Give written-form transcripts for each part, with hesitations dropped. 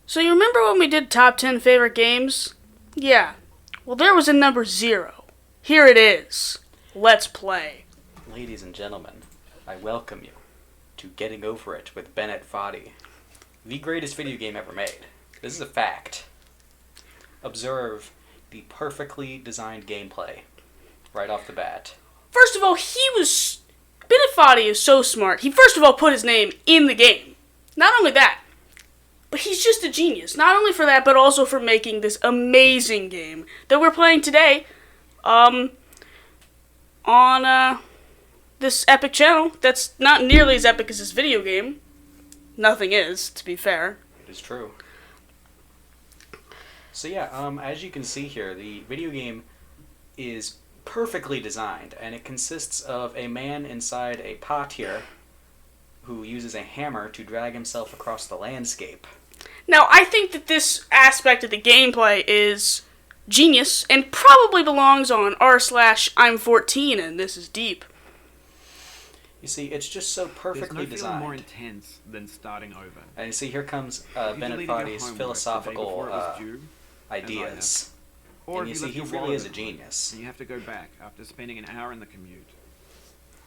So you remember when we did top 10 favorite games? Yeah. Well, there was a number 0. Here it is. Let's play. Ladies and gentlemen, I welcome you to Getting Over It with Bennett Foddy. The greatest video game ever made. This is a fact. Observe the perfectly designed gameplay right off the bat. First of all, Bennett Foddy is so smart. He first of all put his name in the game. Not only that, but he's just a genius. Not only for that, but also for making this amazing game that we're playing today on this epic channel that's not nearly as epic as this video game. Nothing is, to be fair. It is true. So yeah, as you can see here, the video game is perfectly designed, and it consists of a man inside a pot here who uses a hammer to drag himself across the landscape. Now, I think that this aspect of the gameplay is genius and probably belongs on r/I'm 14 and this is deep. You see, it's just so perfectly There's no designed. more intense than starting over. And you see, here comes You Bennett deleted your Foddy's homework philosophical the day before it was due, ideas. Or And you if see, left he your really wallet is a at home genius. And you have to go back after spending an hour in the commute.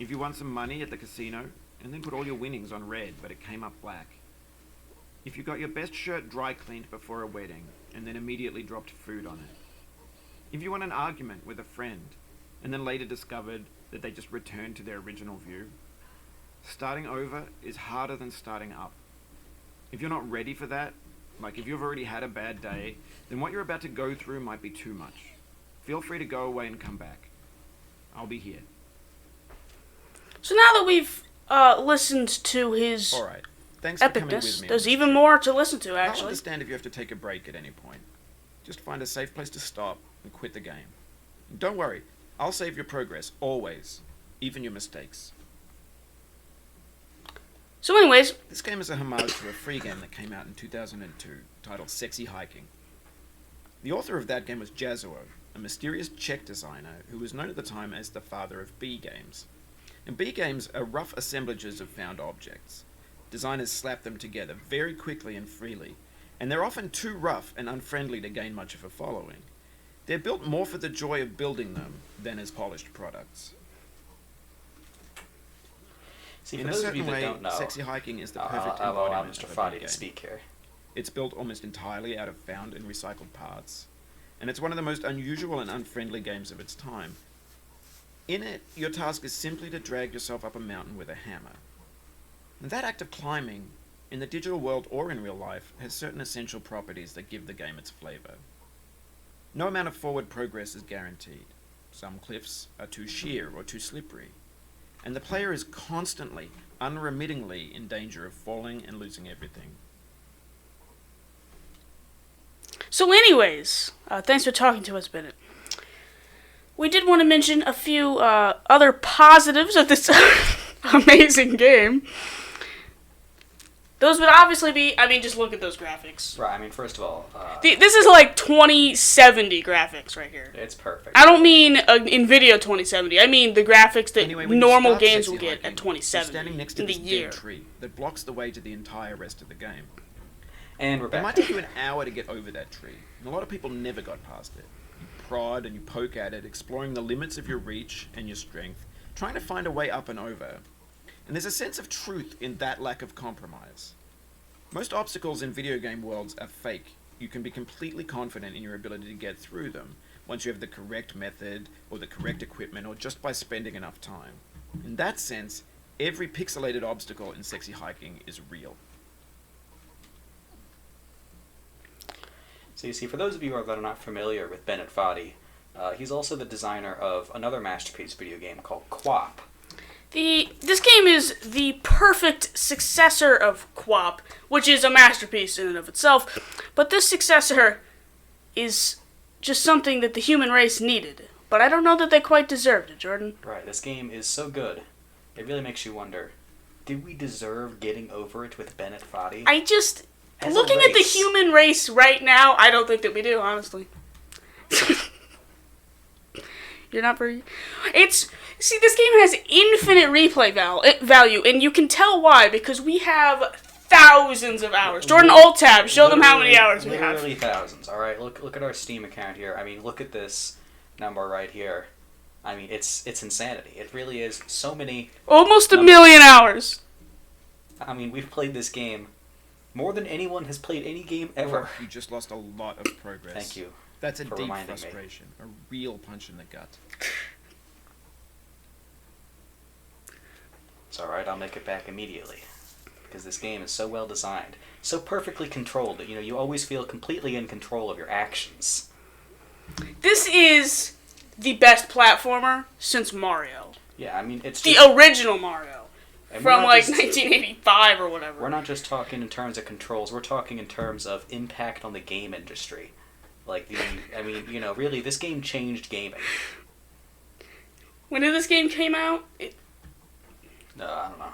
If you won some money at the casino, and then put all your winnings on red, but it came up black. If you got your best shirt dry cleaned before a wedding, and then immediately dropped food on it. If you won an argument with a friend, and then later discovered that they just returned to their original view. Starting over is harder than starting up. If you're not ready for that, like if you've already had a bad day, then what you're about to go through might be too much. Feel free to go away and come back. I'll be here. So now that we've listened to his Alright, thanks for coming with epicness, me. there's even more to listen to, I'll actually. understand if you have to take a break at any point. Just find a safe place to stop and quit the game. And don't worry, I'll save your progress, always. Even your mistakes. So anyways, This game is a homage to a free game that came out in 2002, titled Sexy Hiking. The author of that game was Jazuo, a mysterious Czech designer who was known at the time as the father of B games. And B games are rough assemblages of found objects. Designers slap them together very quickly and freely, and they're often too rough and unfriendly to gain much of a following. They're built more for the joy of building them than as polished products. See, for In a those of you certain that way, don't know, Sexy Hiking is the perfect I'll allow embodiment Mr. of a Foddy B to game. speak here. It's built almost entirely out of found and recycled parts, and it's one of the most unusual and unfriendly games of its time. In it, your task is simply to drag yourself up a mountain with a hammer. And that act of climbing, in the digital world or in real life, has certain essential properties that give the game its flavor. No amount of forward progress is guaranteed. Some cliffs are too sheer or too slippery, and the player is constantly, unremittingly in danger of falling and losing everything. So anyways, thanks for talking to us, Bennett. We did want to mention a few other positives of this amazing game. Those would obviously be, just look at those graphics. Right, I mean, first of all, This is like 2070 graphics right here. it's perfect. I don't mean NVIDIA 2070. I mean the graphics that Anyway, when you normal start games Sexy will get Hiking, at you're 2070 standing next to in the this year. dead tree that blocks the way to the entire rest of the game. And we're It back. might take you an hour to get over that tree, and a lot of people never got past it. You prod and you poke at it, exploring the limits of your reach and your strength, trying to find a way up and over. And there's a sense of truth in that lack of compromise. Most obstacles in video game worlds are fake. You can be completely confident in your ability to get through them once you have the correct method or the correct equipment or just by spending enough time. In that sense, every pixelated obstacle in Sexy Hiking is real. So you see, for those of you that are not familiar with Bennett Foddy, he's also the designer of another masterpiece video game called QWOP. This game is the perfect successor of QWOP, which is a masterpiece in and of itself, but this successor is just something that the human race needed. But I don't know that they quite deserved it, Jordan. Right, this game is so good, it really makes you wonder, did we deserve getting over it with Bennett Foddy? Looking at the human race right now, I don't think that we do, honestly. You're not very... See, this game has infinite replay value, and you can tell why, because we have thousands of hours. Jordan, alt tab. Show them how many hours we have. Literally thousands. All right, look at our Steam account here. I mean, look at this number right here. I mean, it's insanity. It really is so many. Almost a million hours. I mean, we've played this game more than anyone has played any game ever. You just lost a lot of progress. Thank you. That's a for deep reminding me. frustration. A real punch in the gut. It's alright, I'll make it back immediately. Because this game is so well designed, so perfectly controlled that, you always feel completely in control of your actions. This is the best platformer since Mario. Yeah, I mean, it's The just, original Mario. and From we're not like just- 1985 or whatever. We're not just talking in terms of controls, we're talking in terms of impact on the game industry. Like, really, this game changed gaming. When did this game came out? No, I don't know.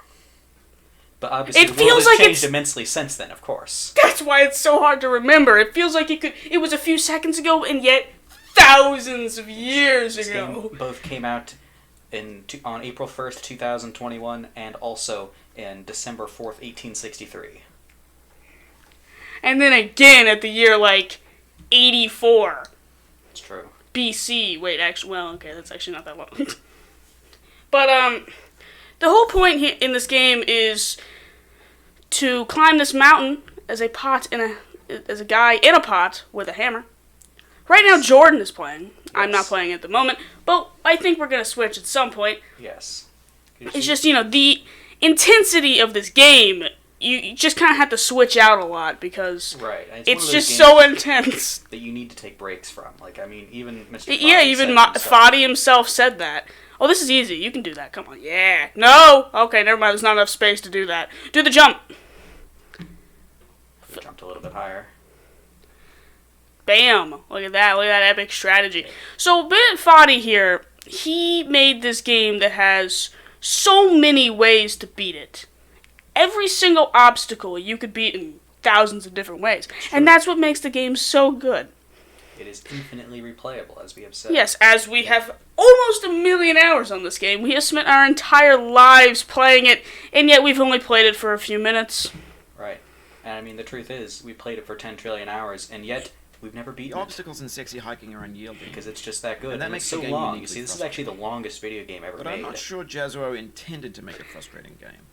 But obviously, It the world feels has like changed it's- immensely since then, of course. That's why it's so hard to remember. It feels like it was a few seconds ago, and yet thousands of years This ago. game both came out on April 1st, 2021, and also in December 4th, 1863. And then again at the year like 84 It's true. BC. Wait, actually, well, okay, that's actually not that long. But the whole point in this game is to climb this mountain as a guy in a pot with a hammer. Right now, Jordan is playing. I'm not Yes. playing at the moment, but I think we're gonna switch at some point. Yes. It's just, the intensity of this game, you just kind of have to switch out a lot because Right. And it's one of those just games so intense. that you need to take breaks from. Like, I mean, even Mr. Yeah, Foddy even said it himself. Foddy himself said that. Oh, this is easy. You can do that. Come on. Yeah. No! Okay, never mind. There's not enough space to do that. Do the jump. We jumped a little bit higher. Bam! Look at that. Look at that epic strategy. So, Bennett Foddy here, he made this game that has so many ways to beat it. Every single obstacle you could beat in thousands of different ways. And that's what makes the game so good. It is infinitely replayable, as we have said. Yes, as we have almost a million hours on this game. We have spent our entire lives playing it, and yet we've only played it for a few minutes. Right. And I mean, the truth is, we played it for 10 trillion hours, and yet we've never The beaten it. obstacles in sexy hiking are unyielding. Because it's just that good. And that And makes it's the so game long. You uniquely see, this is actually the longest video game ever But made. I'm not sure Jazzuo intended to make a frustrating game.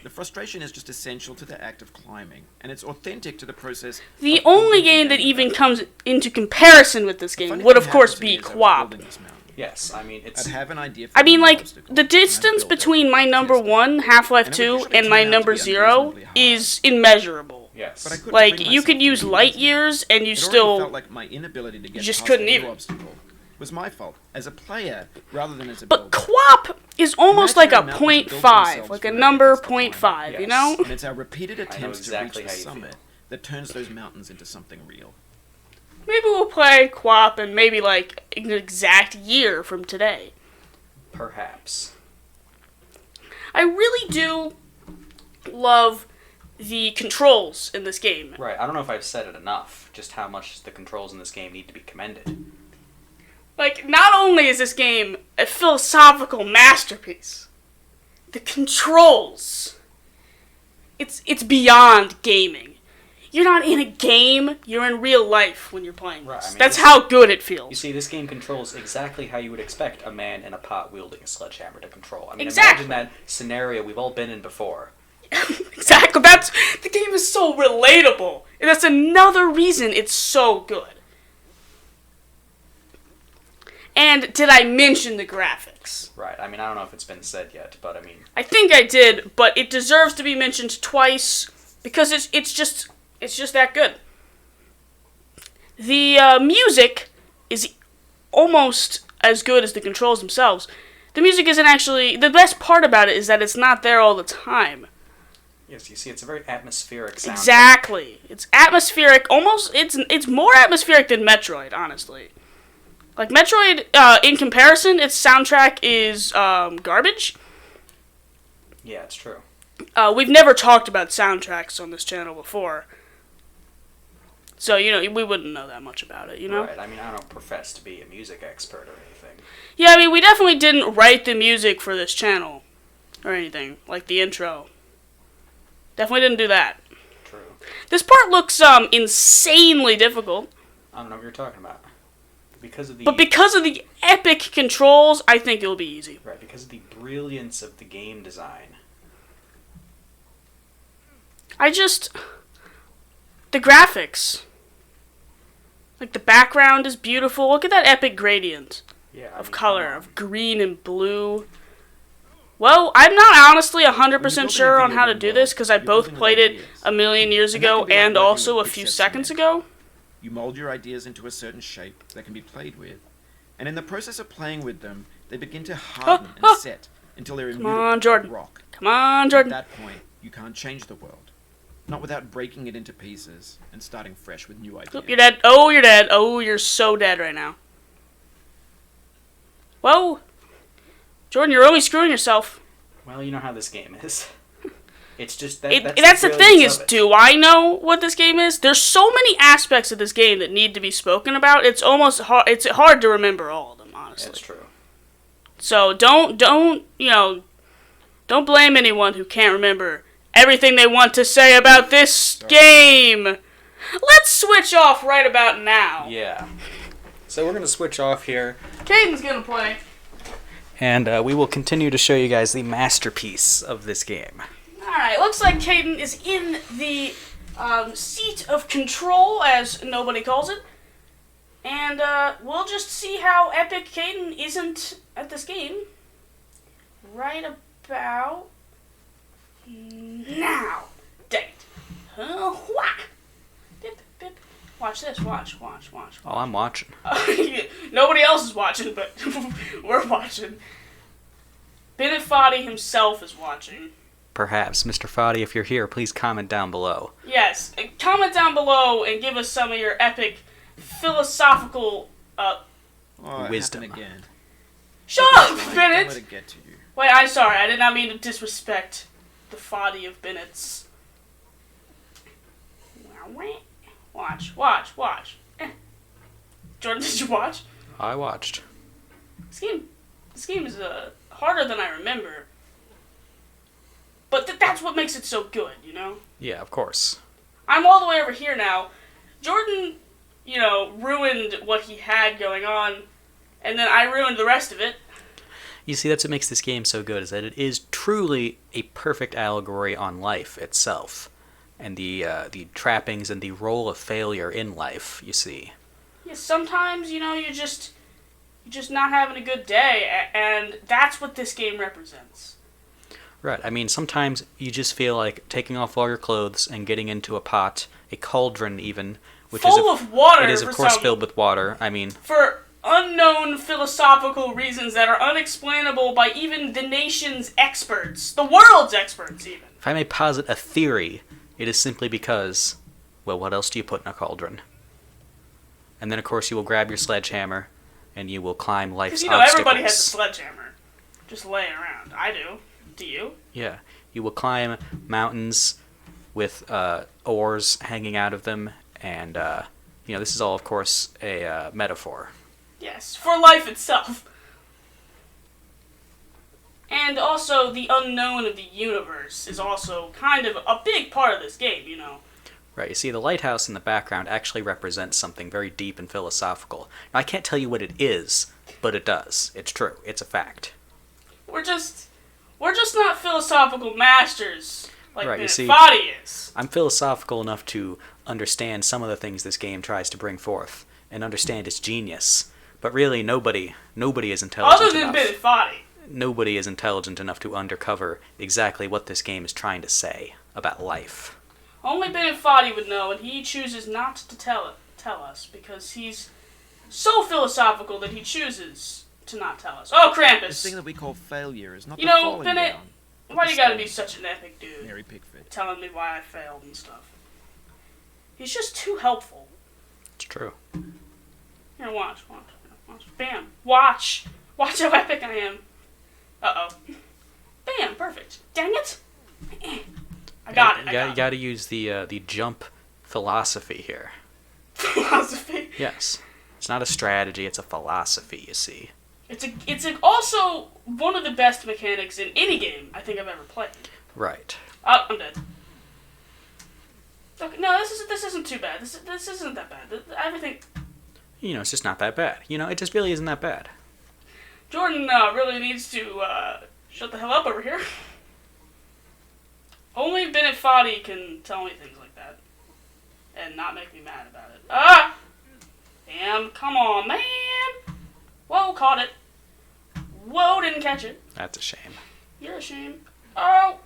The frustration is just essential to the act of climbing, and it's authentic to the process. The of only building game the that even comes into comparison with this The game funny would, thing of course, happened to me be as I was QWOP. building this mountain. Yes, I mean, it's... I'd have an idea for I mean, a new like, obstacle, the and I'd distance build it, between my number test it. 1, Half-Life And it would 2, usually and turn my out to number be 0 unreasonably hard. is immeasurable. Yes. But I couldn't Like, bring you myself could to use do light this. years, and you It already still... felt like my inability to get just past couldn't the new even. obstacle was my fault as a player rather than as a But builder. QWOP is almost like a Imaginary mountains built 0.5, themselves like a for number decades to climb. 0.5, you Yes. know? And it's our repeated attempts exactly to how reach the you feel. summit that turns those mountains into something real. Maybe we'll play QWOP in maybe, like, an exact year from today. Perhaps. I really do love the controls in this game. Right, I don't know if I've said it enough, just how much the controls in this game need to be commended. Like, not only is this game a philosophical masterpiece, the controls, it's beyond gaming. You're not in a game, you're in real life when you're playing Right, this. I mean, That's this- how good it You feels. see, this game controls exactly how you would expect a man in a pot wielding a sledgehammer to control. I mean, Exactly. imagine that scenario we've all been in before. Exactly, the game is so relatable. And that's another reason it's so good. And did I mention the graphics? Right, I mean, I don't know if it's been said yet, but I mean, I think I did, but it deserves to be mentioned twice because it's just that good. The music is almost as good as the controls themselves. The music isn't actually... The best part about it is that it's not there all the time. yes, you see, it's a very atmospheric sound. Exactly. It's atmospheric. Almost... It's more atmospheric than Metroid, honestly. Like, Metroid, in comparison, its soundtrack is garbage. Yeah, it's true. We've never talked about soundtracks on this channel before. So, we wouldn't know that much about it, you know? Right, I mean, I don't profess to be a music expert or anything. Yeah, I mean, we definitely didn't write the music for this channel. Or anything. Like the intro. Definitely didn't do that. This part looks insanely difficult. I don't know what you're talking about. Because of the But because of the epic controls, I think it'll be easy. right, because of the brilliance of the game design. The graphics. Like, the background is beautiful. Look at that epic gradient of color, of green and blue. Well, I'm not honestly 100% sure on how to do this, because I both played it a million years ago and also a few seconds ago. You mold your ideas into a certain shape that can be played with, and in the process of playing with them, they begin to harden and set until they're immutable on, Jordan. like rock. Come on, Jordan. At that point, you can't change the world. Not without breaking it into pieces and starting fresh with new ideas. Oop, you're dead. Oh, you're dead. Oh, you're so dead right now. Whoa. Jordan, you're only screwing yourself. Well, you know how this game is. It's just That's the thing is, do I know what this game is? There's so many aspects of this game that need to be spoken about. It's almost hard. It's hard to remember all of them, honestly. That's true. So don't blame anyone who can't remember everything they want to say about this game. Let's switch off right about now. Yeah. So we're gonna switch off here. Caden's gonna play. And we will continue to show you guys the masterpiece of this game. Alright, looks like Caden is in the seat of control, as nobody calls it. And we'll just see how epic Caden isn't at this game. Right about now. Dang it. Whack. Bip, bip. Watch this. Watch. Oh, I'm watching. Nobody else is watching, but we're watching. Bennett Foddy himself is watching. Perhaps. Mr. Foddy, if you're here, please comment down below. Yes, comment down below and give us some of your epic philosophical wisdom. Again. Shut up, Don't Bennett! let it get to you. Wait, I'm sorry. I did not mean to disrespect the Foddy of Bennett's. Watch. Jordan, did you watch? I watched. This game is harder than I remember. But that's what makes it so good, you know? Yeah, of course. I'm all the way over here now. Jordan, ruined what he had going on, and then I ruined the rest of it. You see, that's what makes this game so good, is that it is truly a perfect allegory on life itself. And the trappings and the role of failure in life, you see. Yeah, sometimes, you're just not having a good day, and that's what this game represents. Right, I mean, sometimes you just feel like taking off all your clothes and getting into a pot, a cauldron even, which Full of water. It is, of course, filled with water. I mean, for unknown philosophical reasons that are unexplainable by even the nation's experts, the world's experts even. If I may posit a theory, it is simply because, well, what else do you put in a cauldron? And then, of course, you will grab your sledgehammer and you will climb life's obstacles. Everybody has a sledgehammer, just laying around. I do. Do you? Yeah, you will climb mountains with oars hanging out of them, and this is all, of course, a metaphor. Yes, for life itself. And also, the unknown of the universe is also kind of a big part of this game, Right, you see, the lighthouse in the background actually represents something very deep and philosophical. Now, I can't tell you what it is, but it does. It's true. It's a fact. We're just not philosophical masters like right, Bennett Foddy is. I'm philosophical enough to understand some of the things this game tries to bring forth and understand its genius. But really, nobody is intelligent Other than enough. Bennett Foddy. Nobody is intelligent enough to uncover exactly what this game is trying to say about life. Only Bennett Foddy would know, and he chooses not to tell us because he's so philosophical that he chooses to not tell us. Oh, Krampus! This thing that we call failure is not You the know, falling Bennett, down. why you gotta be such an epic dude? Mary Pickford. Telling me why I failed and stuff. He's just too helpful. It's true. Here, watch. Bam. Watch how epic I am. Uh-oh. Bam, perfect. Dang it. I got it. You got to use the jump philosophy here. Philosophy? Yes. It's not a strategy, it's a philosophy, you see. It's also one of the best mechanics in any game I think I've ever played. Right. Oh, I'm dead. Okay, no, this isn't too bad. This isn't that bad. Everything. You know, it's just not that bad. You know, it just really isn't that bad. Jordan really needs to shut the hell up over here. Only Bennett Foddy can tell me things like that and not make me mad about it. Ah! Damn, come on, man! Whoa, caught it. Whoa, didn't catch it. That's a shame. You're a shame. Oh!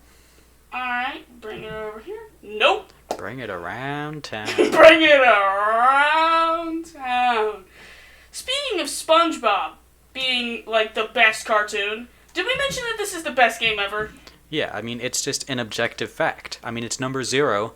Alright, bring it over here. Nope! Bring it around town. Bring it around town. Speaking of SpongeBob being, like, the best cartoon, did we mention that this is the best game ever? Yeah, I mean, it's just an objective fact. I mean, it's number 0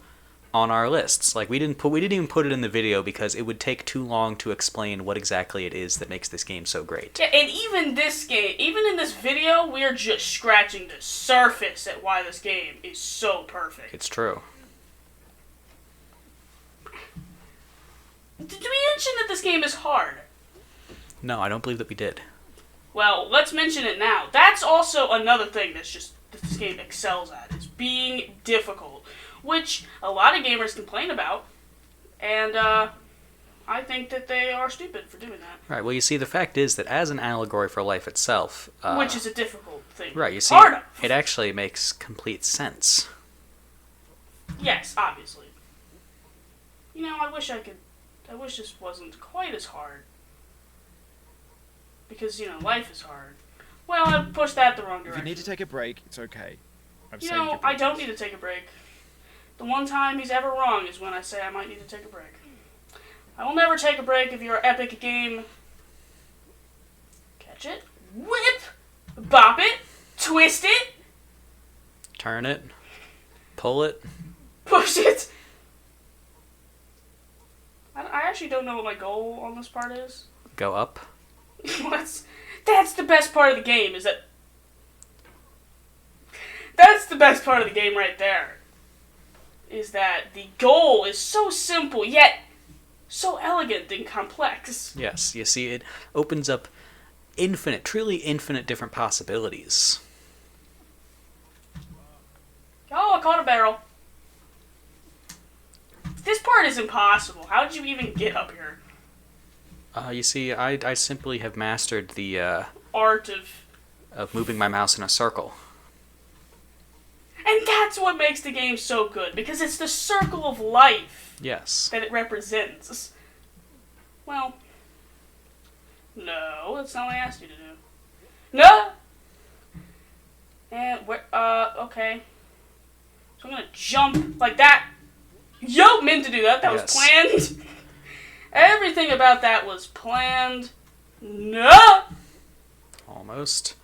on our lists. Like, we didn't even put it in the video because it would take too long to explain what exactly it is that makes this game so great. Yeah, and even this game, even in this video, we're just scratching the surface at why this game is so perfect. It's true. Did we mention that this game is hard? No, I don't believe that we did. Well, let's mention it now. That's also another thing that this game excels at, is being difficult, which a lot of gamers complain about, and I think that they are stupid for doing that. Right, well, you see, the fact is that as an allegory for life itself... which is a difficult thing. Right, you see, hard it actually makes complete sense. Yes, obviously. You know, I wish this wasn't quite as hard. Because, you know, life is hard. Well, I pushed that the wrong direction. If you need to take a break, it's okay. You know, I don't need to take a break. The one time he's ever wrong is when I say I might need to take a break. I will never take a break if your epic game... Catch it, whip, bop it, twist it, Turn it. Pull it. push it. I actually don't know what my goal on this part is. Go up. That's the best part of the game, is that... That's the best part of the game right there. Is that the goal is so simple, yet so elegant and complex. Yes, you see, it opens up infinite, truly infinite different possibilities. Oh, I caught a barrel. This part is impossible. How did you even get up here? You see, I simply have mastered the Art of moving my mouse in a circle. And that's what makes the game so good, because it's the circle of life Yes. that it represents. Well, no, that's not what I asked you to do. No! And, okay. So I'm gonna jump like that. Yo, meant to do that. That was Yes. planned. Everything about that was planned. No! Almost.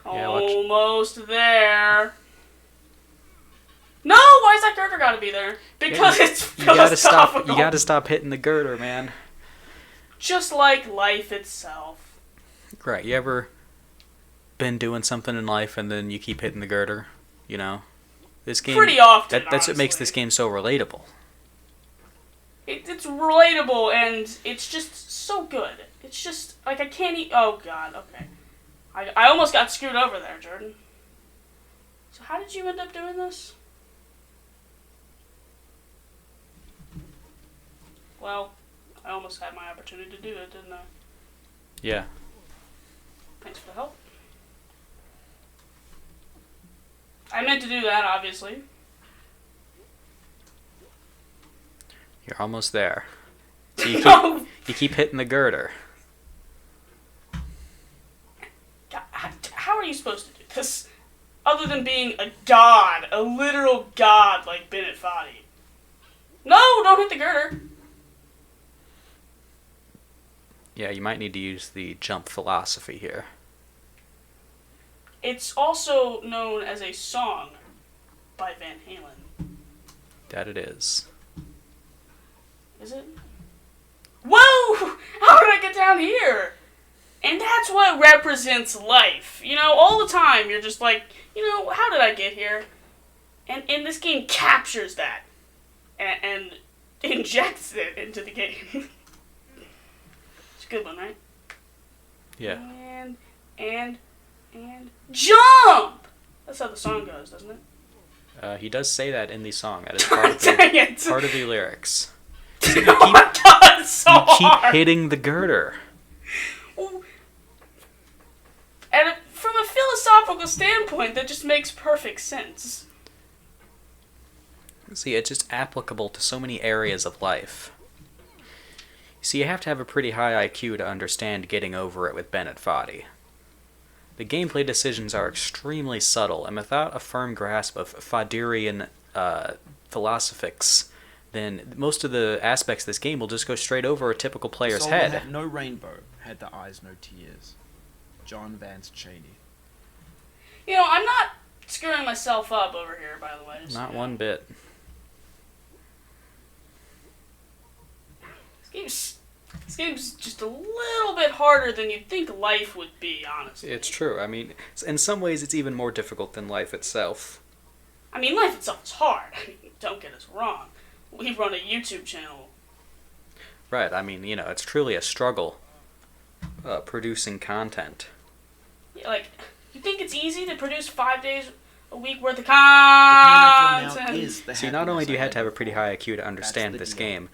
Yeah, watch. Almost there. No! Why's that girder gotta be there? Because it's philosophical. You gotta stop hitting the girder, man. Just like life itself. Right, you ever been doing something in life and then you keep hitting the girder? You know? This game... Pretty often, That's what makes honestly. this game so relatable. It's relatable, and it's just so good. It's just, like, I can't eat... Oh, God, okay. I almost got screwed over there, Jordan. So how did you end up doing this? Well, I almost had my opportunity to do it, didn't I? Yeah. Thanks for the help. I meant to do that, obviously. You're almost there. So you No! keep hitting the girder. How are you supposed to do this? Other than being a god, a literal god like Bennett Foddy. No, don't hit the girder. Yeah, you might need to use the jump philosophy here. It's also known as a song by Van Halen. That it is. Is it? Whoa! How did I get down here? And that's what represents life. You know, all the time you're just like, you know, how did I get here? And this game captures that. And injects it into the game. It's a good one, right? Yeah. And jump! That's how the song goes, doesn't it? He does say that in the song. That is part of Dang it! part of the lyrics. Oh my god, it's so You keep hard! hitting the girder. And from a philosophical standpoint, that just makes perfect sense. See, it's just applicable to so many areas of life. See, you have to have a pretty high IQ to understand Getting Over It with Bennett Foddy. The gameplay decisions are extremely subtle, and without a firm grasp of Foderian philosophics, then most of the aspects of this game will just go straight over a typical player's Soul head. Had no rainbow, had the eyes no tears. John Vance Cheney. You know, I'm not screwing myself up over here, by the way. Not one bit. This game's just a little bit harder than you'd think life would be, honestly. It's true. I mean, in some ways it's even more difficult than life itself. I mean, life itself is hard. I mean, don't get us wrong. We run a YouTube channel. Right, I mean, you know, it's truly a struggle producing content. Yeah, like, you think it's easy to produce 5 days a week worth of The pain I feel now content? is the See, not only do you have to have a pretty high IQ to understand this game,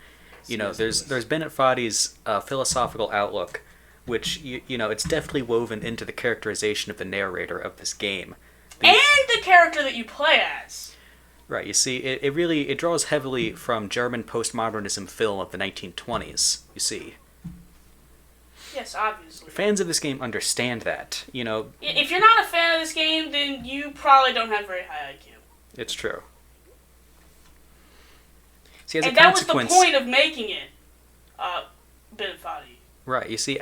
you know, there's Bennett Foddy's philosophical outlook, which, you know, it's definitely woven into the characterization of the narrator of this game. And the character that you play as. Right, you see, it really draws heavily from German postmodernism film of the 1920s, you see. Yes, obviously. Fans of this game understand that, you know. If you're not a fan of this game, then you probably don't have very high IQ. It's true. See, as And a that was the consequence, point of making it, Bennett Foddy. right, you see,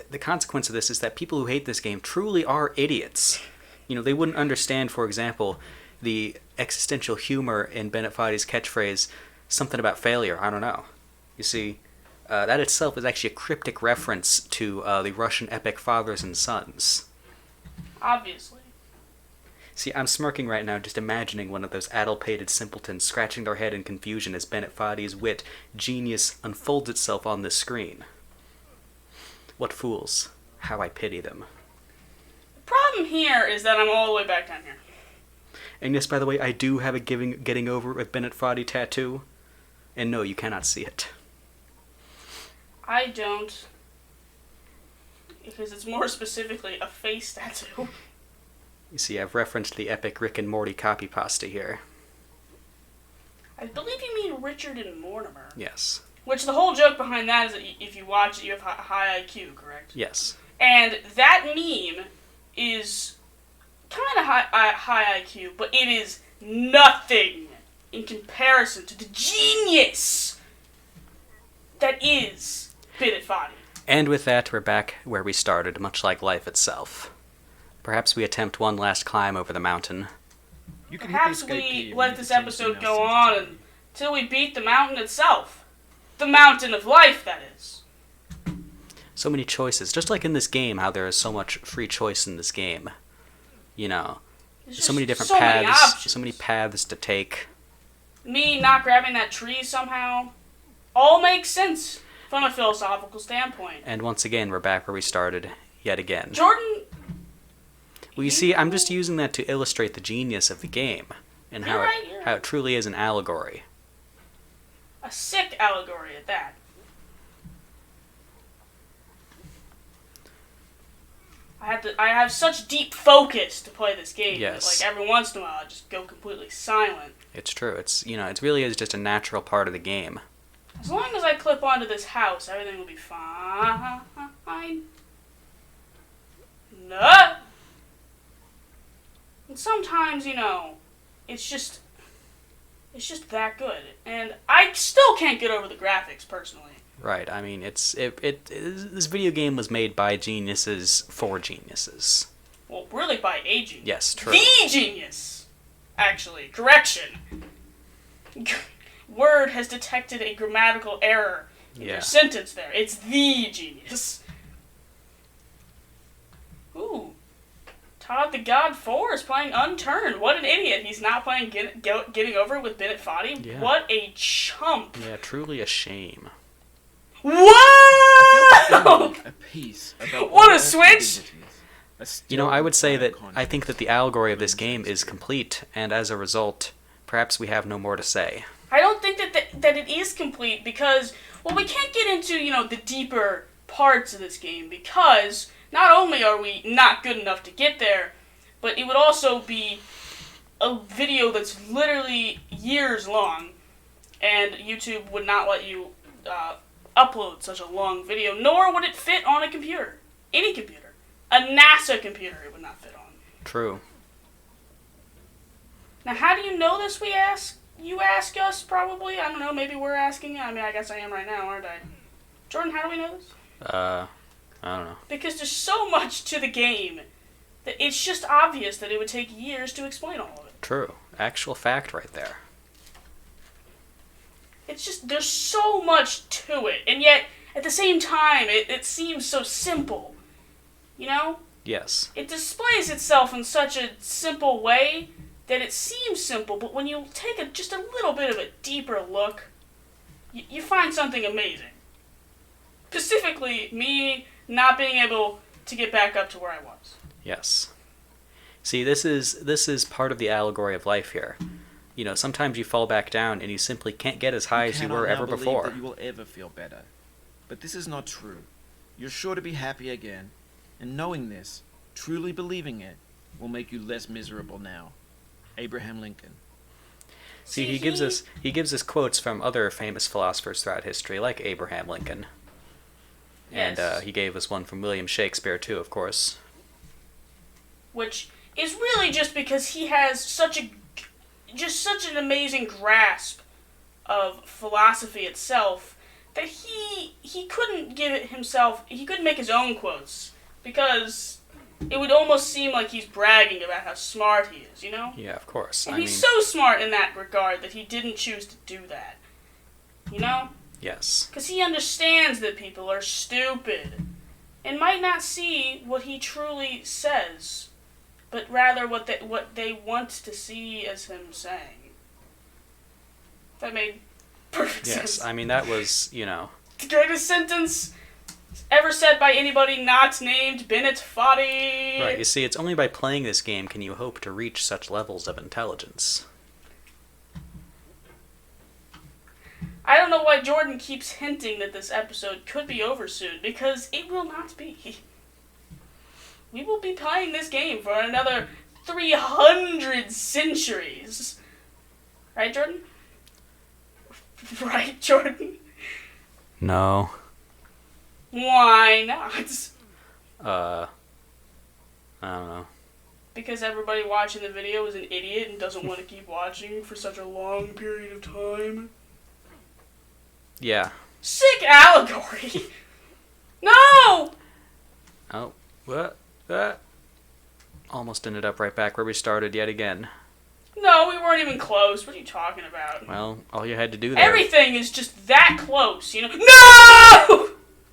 the consequence of this is that people who hate this game truly are idiots. You know, they wouldn't understand, for example, the existential humor in Bennett Foddy's catchphrase, something about failure, I don't know. You see, that itself is actually a cryptic reference to the Russian epic Fathers and Sons. Obviously. See, I'm smirking right now just imagining one of those addle-pated simpletons scratching their head in confusion as Bennett Foddy's wit, genius, unfolds itself on this screen. What fools. How I pity them. The problem here is that I'm all the way back down here. And yes, by the way, I do have a Getting Over It with Bennett Foddy tattoo. And no, you cannot see it. I don't. Because it's more specifically a face tattoo. You see, I've referenced the epic Rick and Morty copy pasta here. I believe you mean Richard and Mortimer. Yes. Which the whole joke behind that is that if you watch it, you have high IQ, correct? Yes. And that meme is kind of high IQ, but it is nothing in comparison to the genius that is Bennett Foddy. And with that, we're back where we started, much like life itself. Perhaps we attempt one last climb over the mountain. You can hit the Perhaps escape we key let and this you can episode now go see on until we beat the mountain itself. The mountain of life, that is. So many choices, just like in this game, how there is so much free choice in this game. You know, There's so many just different so many paths, options. so many paths to take. Me not grabbing that tree somehow, all makes sense from a philosophical standpoint. And once again, we're back where we started, yet again. Jordan... Well, you see, I'm just using that to illustrate the genius of the game, and You're right. how it truly is an allegory. A sick allegory at that. I have such deep focus to play this game. Yes. That, like, every once in a while, I just go completely silent. It's true. It's, you know, it really is just a natural part of the game. As long as I clip onto this house, everything will be fine. No. And sometimes, you know, it's just that good, and I still can't get over the graphics personally. Right. I mean, this video game was made by geniuses for geniuses. Well, really by a genius. Yes, true. The genius! Actually, correction. Word has detected a grammatical error in your sentence there. It's the genius. Ooh. Todd the God 4 is playing Unturned. What an idiot. He's not playing Getting Over It with Bennett Foddy. Yeah. What a chump. Yeah, truly a shame. Whoa! a piece about What a all switch! identities. You know, I would say that Iconic. I think that the allegory of this game is complete, and as a result, perhaps we have no more to say. I don't think that it is complete because, well, we can't get into, the deeper parts of this game because not only are we not good enough to get there, but it would also be a video that's literally years long, and YouTube would not let you upload such a long video, nor would it fit on a computer. Any computer. A NASA computer it would not fit on. True. Now, how do you know this, we ask? You ask us, probably. I don't know, maybe we're asking you. I mean, I guess I am right now, aren't I? Jordan, how do we know this? I don't know. Because there's so much to the game that it's just obvious that it would take years to explain all of it. True. Actual fact right there. It's just, there's so much to it, and yet, at the same time, it seems so simple. You know? Yes. It displays itself in such a simple way that it seems simple, but when you take just a little bit of a deeper look, you find something amazing. Specifically, me not being able to get back up to where I was. Yes. See, this is part of the allegory of life here. Sometimes you fall back down and you simply can't get as high as you were ever before. That you will ever feel better. But this is not true. You're sure to be happy again, and knowing this, truly believing it, will make you less miserable now. Abraham Lincoln. See, he gives us quotes from other famous philosophers throughout history, like Abraham Lincoln. Yes. And he gave us one from William Shakespeare, too, of course. Which is really just because he has such an amazing grasp of philosophy itself that he couldn't give it himself. He couldn't make his own quotes because it would almost seem like he's bragging about how smart he is, Yeah, of course. And he's so smart in that regard that he didn't choose to do that. Yes. Because he understands that people are stupid and might not see what he truly says, but rather what they want to see as him saying. That made perfect sense. Yes, I mean, that was, The greatest sentence ever said by anybody not named Bennett Foddy. Right, you see, it's only by playing this game can you hope to reach such levels of intelligence. I don't know why Jordan keeps hinting that this episode could be over soon, because it will not be. We will be playing this game for another 300 centuries. Right, Jordan? Right, Jordan? No. Why not? I don't know. Because everybody watching the video is an idiot and doesn't want to keep watching for such a long period of time. Yeah. Sick allegory! No! Oh, what? Almost ended up right back where we started yet again. No, we weren't even close. What are you talking about? Well, all you had to do there... Everything is just that close, No!